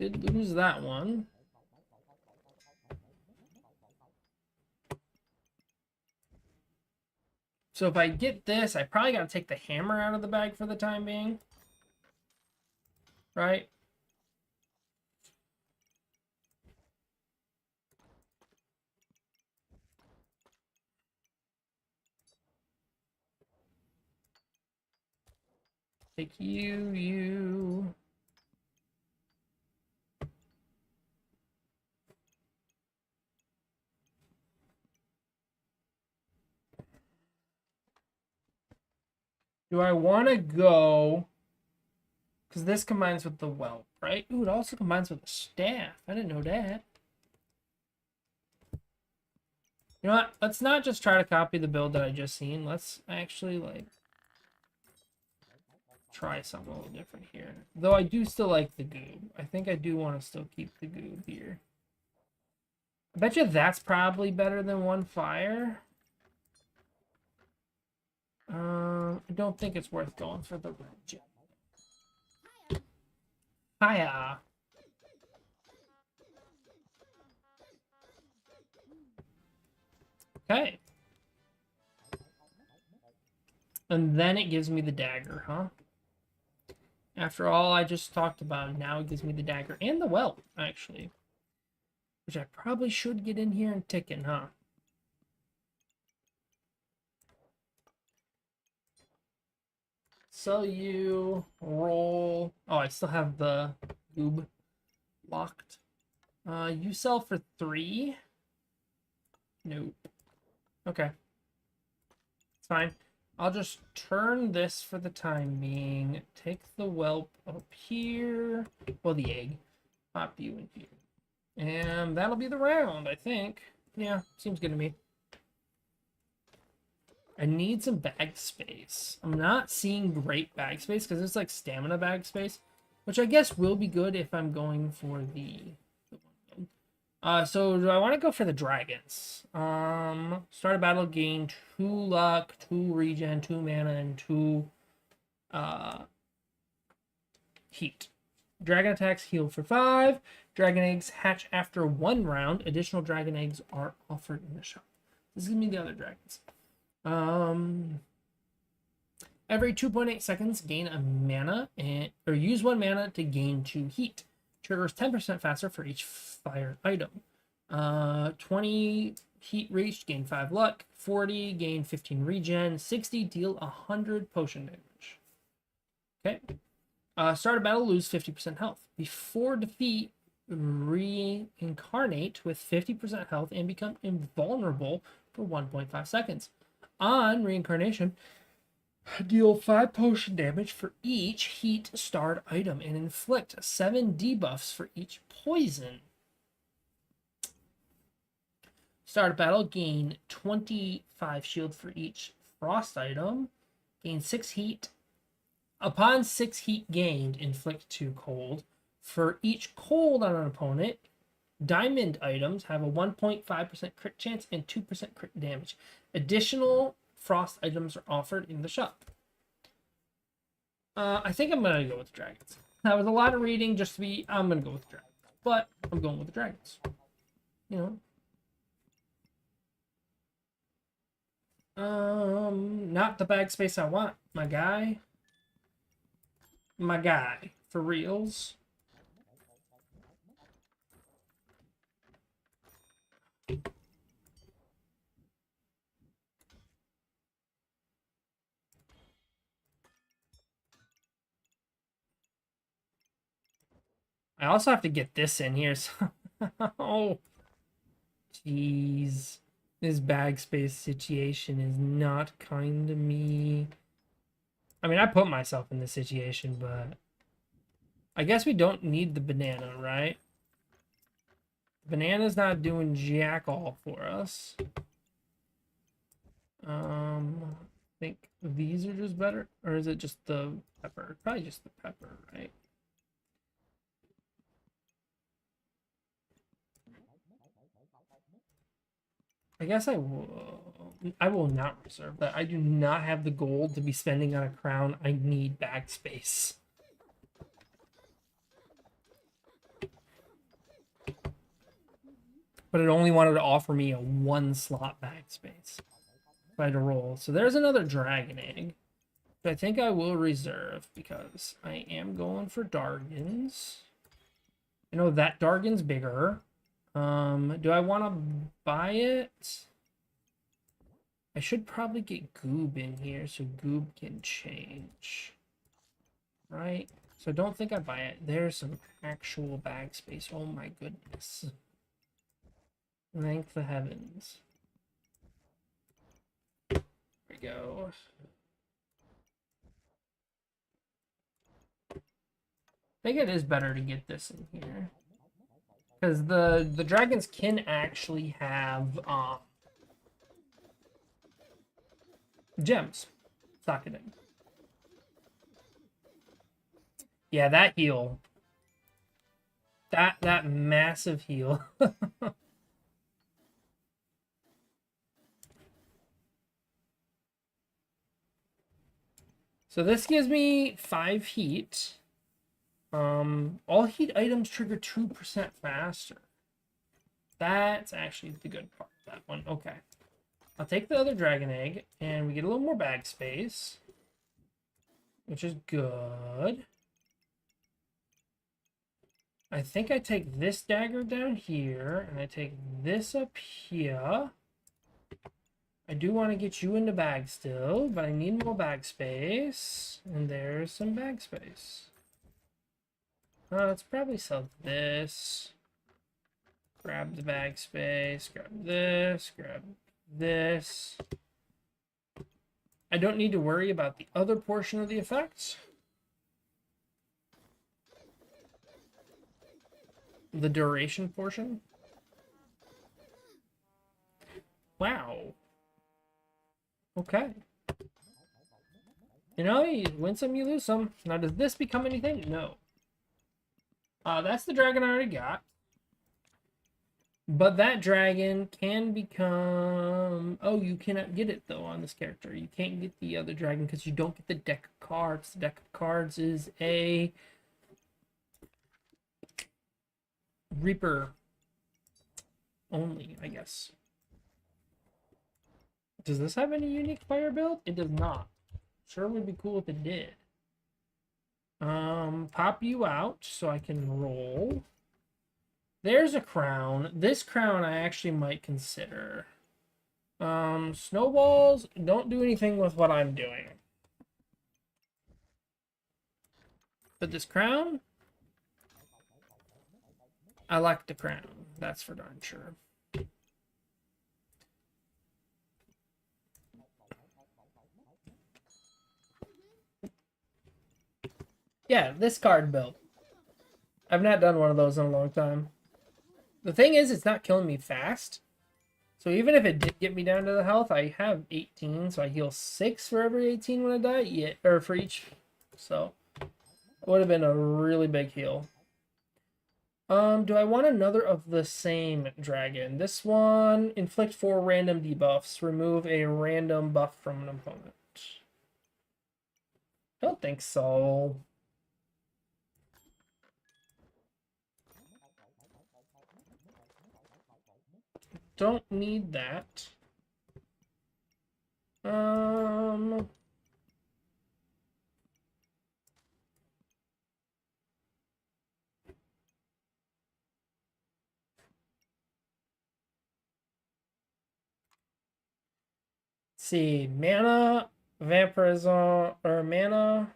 Did lose that one. So if I get this, I probably got to take the hammer out of the bag for the time being. Right? Take you. Do I want to go? Because this combines with the whelp, right? Ooh, it also combines with the staff. I didn't know that. You know what? Let's not just try to copy the build that I just seen. Let's actually, like, try something a little different here. Though I do still like the goob. I think I do want to still keep the goob here. I bet you that's probably better than 1 fire. I don't think it's worth going for the red gem. Hiya. Okay. And then it gives me the dagger, huh? After all I just talked about, now it gives me the dagger and the whelp, actually. Which I probably should get in here and tick in, huh? Sell you, roll. Oh, I still have the goob locked. You sell for 3. Nope. Okay. It's fine. I'll just turn this for the time being. Take the whelp up here. Well, the egg. Pop you in here. And that'll be the round, I think. Yeah, seems good to me. I need some bag space. I'm not seeing great bag space because it's like stamina bag space, which I guess will be good if I'm going for the so do I want to go for the dragons? Start a battle, gain 2 luck, 2 regen, 2 mana, and 2 heat. Dragon attacks heal for 5. Dragon eggs hatch after 1 round. Additional dragon eggs are offered in the shop. This gives me the other dragons. Every 2.8 seconds, gain a mana or use 1 mana to gain 2 heat. Triggers 10% faster for each fire item. 20 heat reached, gain 5 luck. 40, gain 15 regen. 60, deal 100 potion damage. Okay. Start a battle, lose 50% health. Before defeat, reincarnate with 50% health and become invulnerable for 1.5 seconds. On reincarnation, deal 5 potion damage for each heat starred item and inflict 7 debuffs for each poison. Start a battle, gain 25 shield for each frost item, gain 6 heat. Upon 6 heat gained, inflict 2 cold. For each cold on an opponent, diamond items have a 1.5% crit chance and 2% crit damage. Additional frost items are offered in the shop. I think I'm going to go with dragons. That was a lot of reading just to be, I'm going to go with dragons. But I'm going with the dragons. You know. Not the bag space I want, my guy. My guy. For reals. I also have to get this in here. So oh, jeez. This bag space situation is not kind to me. I mean, I put myself in this situation, but I guess we don't need the banana, right? Banana's not doing jack all for us. I think these are just better, or is it just the pepper? Probably just the pepper, right? I guess I will not reserve that. I do not have the gold to be spending on a crown. I need bag space. But it only wanted to offer me a 1-slot bag space if I had to roll. So there's another dragon egg. But I think I will reserve because I am going for Dargans. I know that Dargan's bigger. Do I want to buy it? I should probably get Goob in here so Goob can change. Right? So I don't think I buy it. There's some actual bag space. Oh my goodness. Thank the heavens. There we go. I think it is better to get this in here. Because the dragons can actually have gems. Stock it in. Yeah, that heal. That massive heal. So this gives me 5 heat. All heat items trigger 2% faster. That's actually the good part of that one. Okay. I'll take the other dragon egg, and we get a little more bag space, which is good. I think I take this dagger down here, and I take this up here. I do want to get you into bag still, but I need more bag space. And there's some bag space. Let's probably sell this. Grab the bag space. Grab this. Grab this. I don't need to worry about the other portion of the effects. The duration portion. Wow. Okay. You know, you win some, you lose some. Now, does this become anything? No. That's the dragon I already got. But that dragon can become... Oh, you cannot get it, though, on this character. You can't get the other dragon because you don't get the deck of cards. The deck of cards is a... Reaper only, I guess. Does this have any unique fire build? It does not. Sure would be cool if it did. Pop you out so I can roll. There's a crown. This crown I actually might consider. Snowballs don't do anything with what I'm doing. But this crown, I like the crown. That's for darn sure. Yeah, this card build. I've not done one of those in a long time. The thing is, it's not killing me fast. So even if it did get me down to the health, I have 18, so I heal 6 for every 18 when I die. Yeah, or for each. So it would have been a really big heal. Do I want another of the same dragon? This one, inflict 4 random debuffs. Remove a random buff from an opponent. Don't think so. Don't need that. See, mana, vampirism, or mana,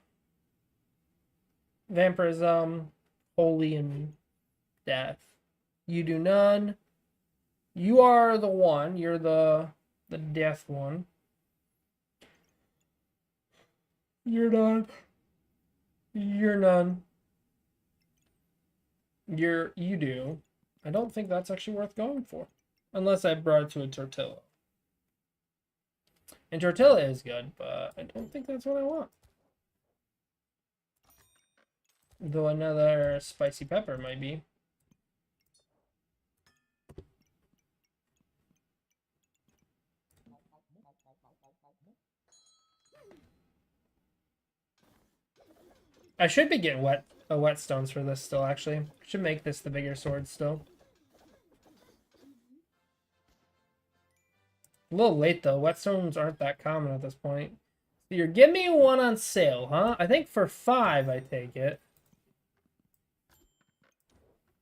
vampirism, holy, and death. You do none. You are the one. You're the death one. You're none. You're none. You do. I don't think that's actually worth going for. Unless I brought it to a tortilla. And tortilla is good, but I don't think that's what I want. Though another spicy pepper might be. I should be getting whetstones for this still, actually. Should make this the bigger sword still. A little late, though. Whetstones aren't that common at this point. So you're giving me one on sale, huh? I think for 5, I take it.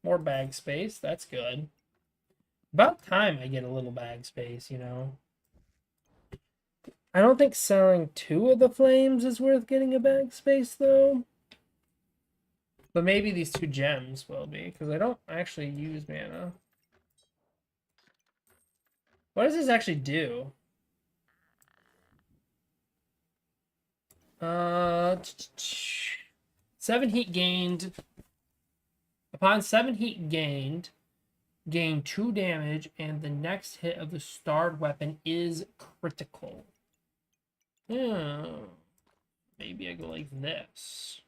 More bag space. That's good. About time I get a little bag space, you know. I don't think selling 2 of the flames is worth getting a bag space, though. But maybe these 2 gems will be, because I don't actually use mana. What does this actually do? 7 heat gained. Upon 7 heat gained, gain 2 damage, and the next hit of the starred weapon is critical. Yeah. Maybe I go like this.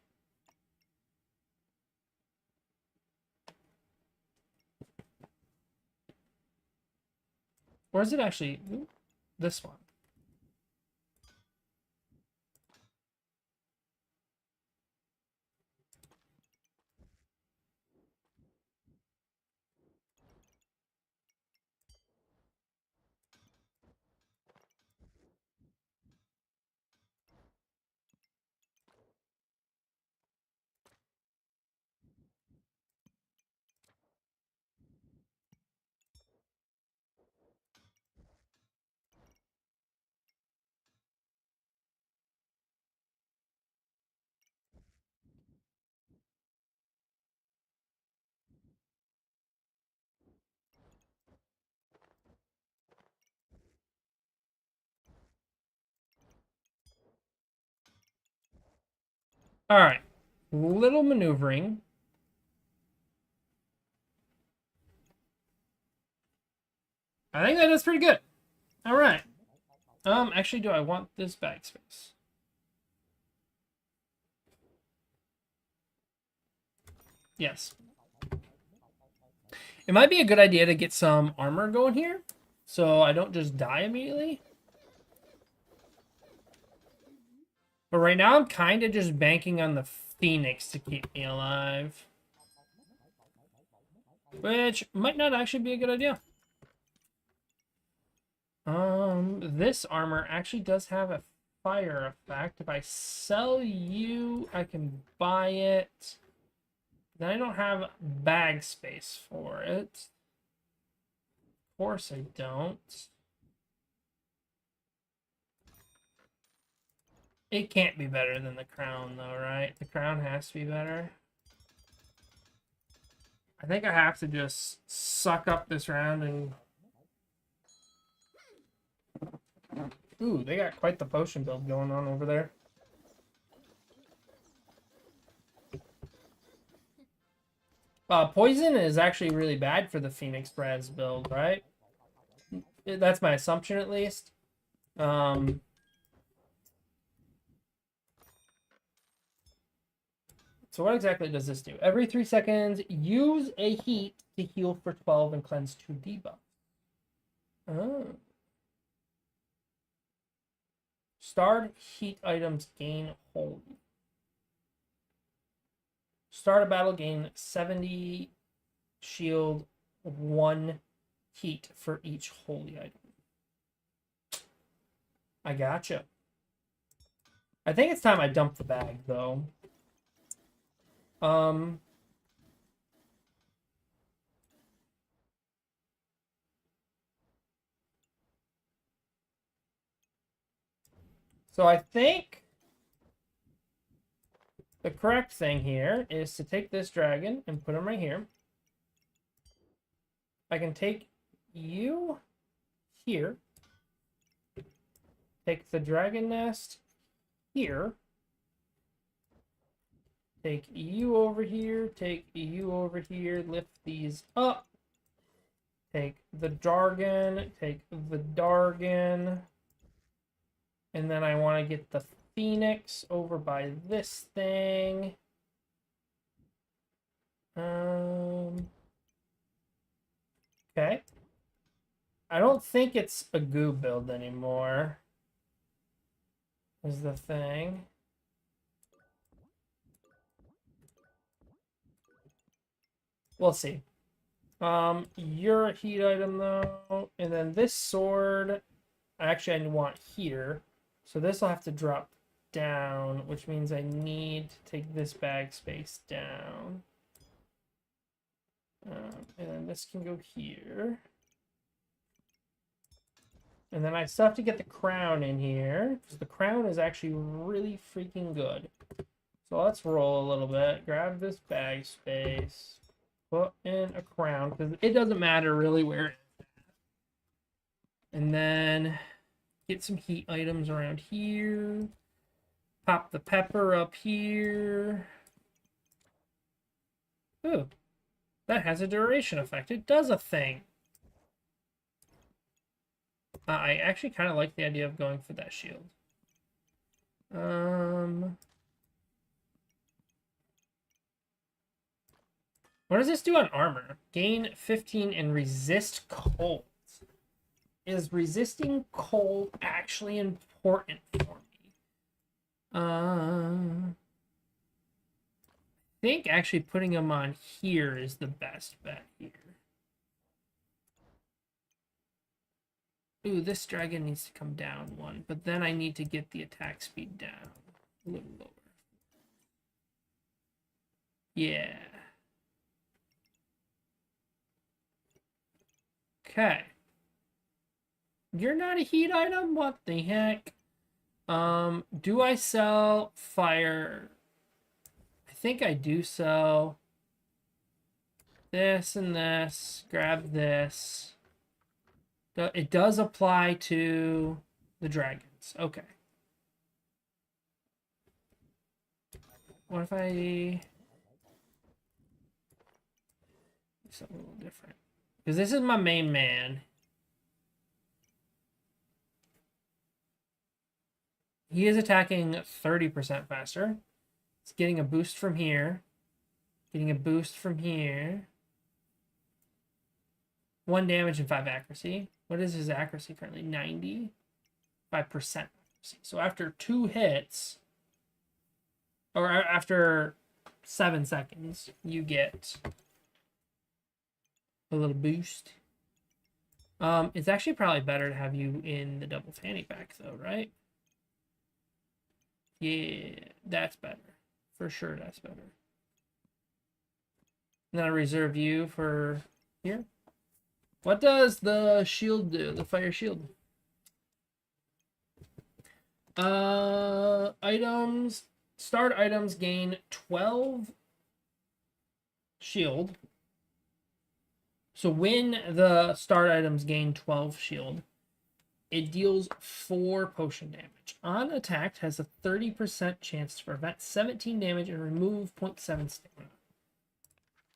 Or is it actually this one? All right. Little maneuvering. I think that is pretty good. All right. Actually, do I want this bag space? Yes. It might be a good idea to get some armor going here, so I don't just die immediately. But right now, I'm kind of just banking on the Phoenix to keep me alive. Which might not actually be a good idea. This armor actually does have a fire effect. If I sell you, I can buy it. Then I don't have bag space for it. Of course I don't. It can't be better than the crown, though, right? The crown has to be better. I think I have to just suck up this round and... Ooh, they got quite the potion build going on over there. Poison is actually really bad for the Phoenix Res build, right? That's my assumption, at least. So what exactly does this do? Every 3 seconds, use a heat to heal for 12 and cleanse 2 debuffs. Oh. Starred heat items gain holy. Start a battle, gain 70 shield, 1 heat for each holy item. I gotcha. I think it's time I dump the bag, though. So I think the correct thing here is to take this dragon and put him right here. I can take you here. Take the dragon nest here. Take you over here. Take you over here. Lift these up. Take the Dargon. Take the Dargon. And then I want to get the Phoenix over by this thing. Okay. I don't think it's a goo build anymore. Is the thing. We'll see. You're a heat item though, and then this sword, actually I want here, so this will have to drop down, which means I need to take this bag space down, and then this can go here, and then I still have to get the crown in here because the crown is actually really freaking good. So let's roll a little bit. Grab this bag space. Put in a crown, because it doesn't matter really where it's at. And then get some heat items around here. Pop the pepper up here. Ooh, that has a duration effect. It does a thing. I actually kind of like the idea of going for that shield. What does this do on armor? Gain 15 and resist cold. Is resisting cold actually important for me? I think actually putting them on here is the best bet here. Ooh, this dragon needs to come down 1, but then I need to get the attack speed down a little lower. Yeah. Okay. You're not a heat item? What the heck? Do I sell fire? I think I do sell this and this. Grab this. It does apply to the dragons. Okay. What if I do something a little different? Because this is my main man. He is attacking 30% faster. It's getting a boost from here. Getting a boost from here. 1 damage and 5 accuracy. What is his accuracy currently? 90? 5% accuracy. So after 2 hits, or after 7 seconds, you get a little boost. It's actually probably better to have you in the double fanny pack though, right? Yeah, that's better. For sure, that's better. And then I reserve you for here. What does the shield do? The fire shield? Items. Start items gain 12 shield So when the start items gain 12 shield, it deals 4 potion damage. On attack, has a 30% chance to prevent 17 damage and remove 0.7 stamina.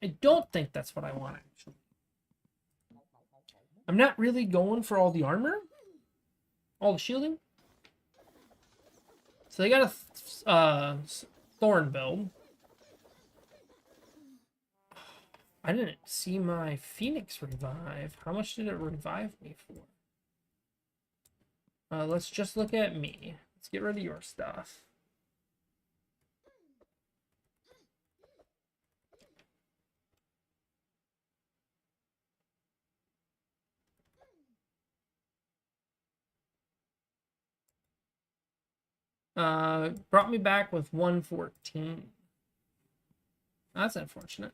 I don't think that's what I want, actually. I'm not really going for all the armor. All the shielding. So they got a thorn build. I didn't see my Phoenix revive. How much did it revive me for? Let's just look at me. Let's get rid of your stuff. Brought me back with 114. That's unfortunate.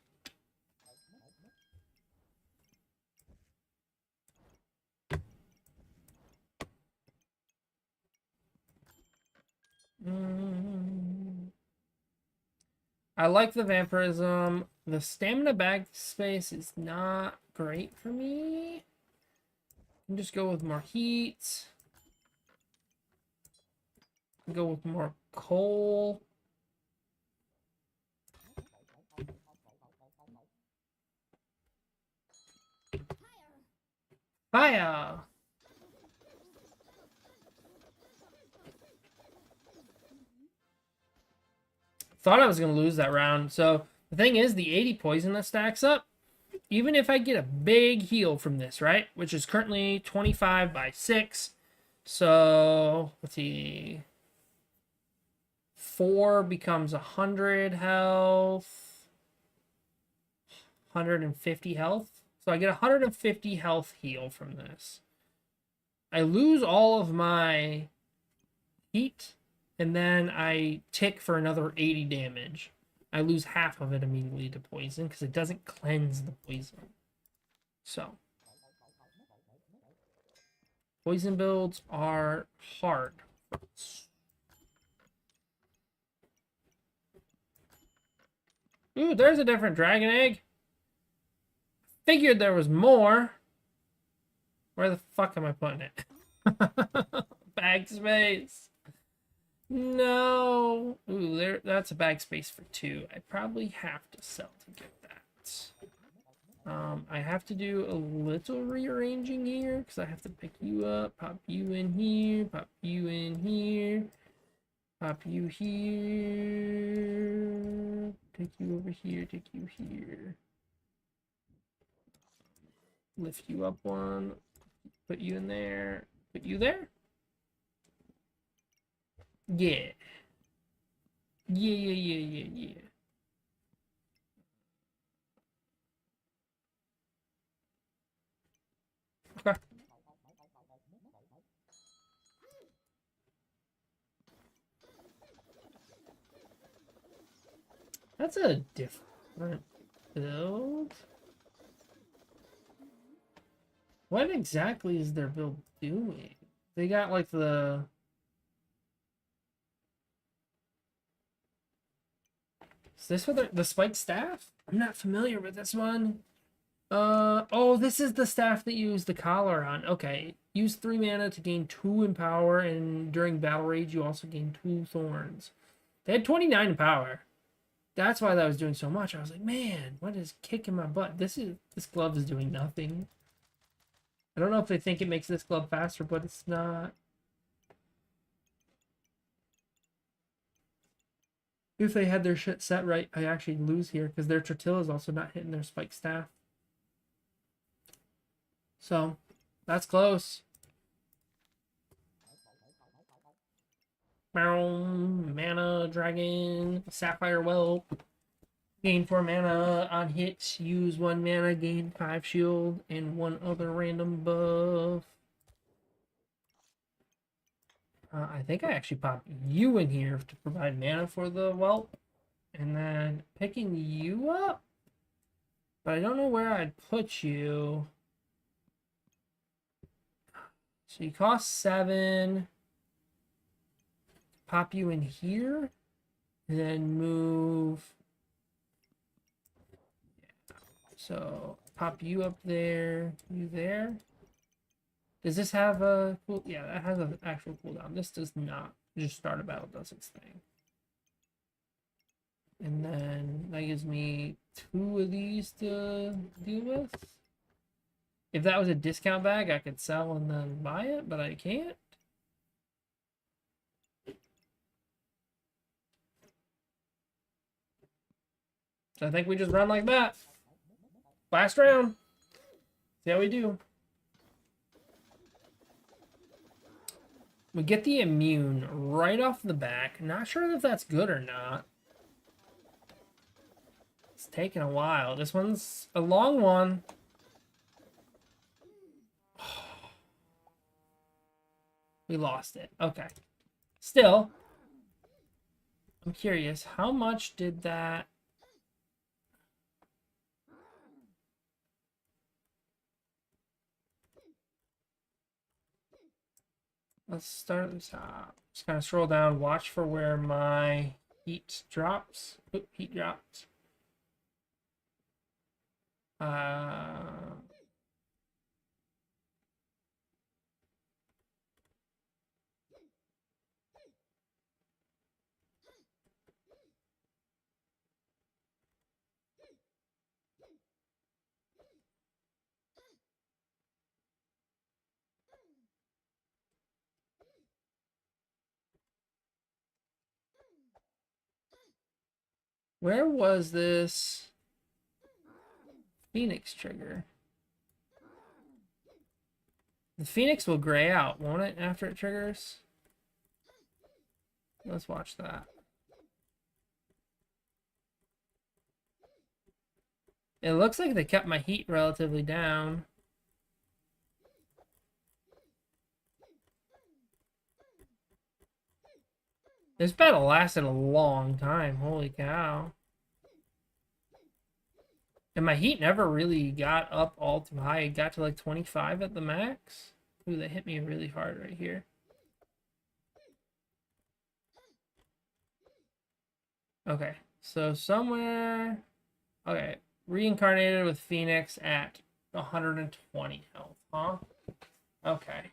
I like the vampirism. The stamina bag space is not great for me. I can just go with more heat. Go with more coal. Fire! Thought I was going to lose that round. So the thing is, the 80 poison that stacks up, even if I get a big heal from this, right? Which is currently 25 by 6. So, let's see. 4 becomes 100 health. 150 health. So I get 150 health heal from this. I lose all of my heat, and then I tick for another 80 damage. I lose half of it immediately to poison because it doesn't cleanse the poison. So, poison builds are hard. Ooh, there's a different dragon egg. Figured there was more. Where the fuck am I putting it? Bag space. No. Ooh, that's a bag space for 2. I probably have to sell to get that. I have to do a little rearranging here because I have to pick you up, pop you in here, pop you in here, pop you here, take you over here, take you here, lift you up one, put you in there, put you there. Yeah. Yeah. Okay. That's a different build. What exactly is their build doing? They got like the... Is this what the spike staff? I'm not familiar with this one. Oh, this is the staff that you use the collar on. Okay. Use 3 mana to gain 2 in power, and during battle rage you also gain 2 thorns. They had 29 in power. That's why that was doing so much. I was like, man, what is kicking my butt? This glove is doing nothing. I don't know if they think it makes this glove faster, but it's not. If they had their shit set right, I actually lose here because their Tortilla is also not hitting their spike staff. So, that's close. Mana, dragon, sapphire whelp. Gain 4 mana on hits. Use 1 mana, gain 5 shield, and 1 other random buff. I think I actually popped you in here to provide mana for the whelp. And then picking you up. But I don't know where I'd put you. So you cost 7. Pop you in here. And then move. So pop you up there. You there? Does this have a cool? Yeah, that has an actual cooldown. This does not. Just start a battle does its thing. And then that gives me 2 of these to deal with. If that was a discount bag, I could sell and then buy it, but I can't. So I think we just run like that. Last round. See how we do. We get the immune right off the back. Not sure if that's good or not. It's taking a while. This one's a long one. We lost it. Okay. Still, I'm curious. How much did that... Let's start at the top. Just kind of scroll down. Watch for where my heat drops. Oop, heat dropped. Where was this Phoenix trigger? The Phoenix will gray out, won't it, after it triggers? Let's watch that. It looks like they kept my heat relatively down. This battle lasted a long time. Holy cow. And my heat never really got up all too high. It got to like 25 at the max. Ooh, they hit me really hard right here. Okay, so somewhere... Okay, reincarnated with Phoenix at 120 health, huh? Okay.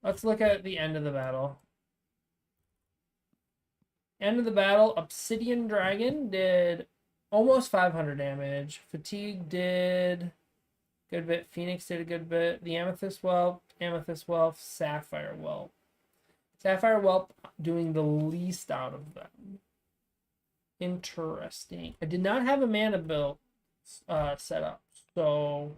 Let's look at the end of the battle. End of the battle, Obsidian Dragon did almost 500 damage. Fatigue did a good bit. Phoenix did a good bit. The Amethyst Whelp, Sapphire Whelp. Sapphire Whelp doing the least out of them. Interesting. I did not have a mana build set up, so...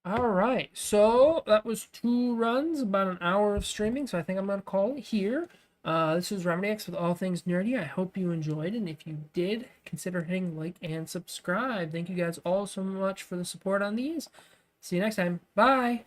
All right, so that was 2 runs, about an hour of streaming, so I think I'm going to call it here. This was RemedyX with all things nerdy. I hope you enjoyed, and if you did, consider hitting like and subscribe. Thank you guys all so much for the support on these. See you next time. Bye!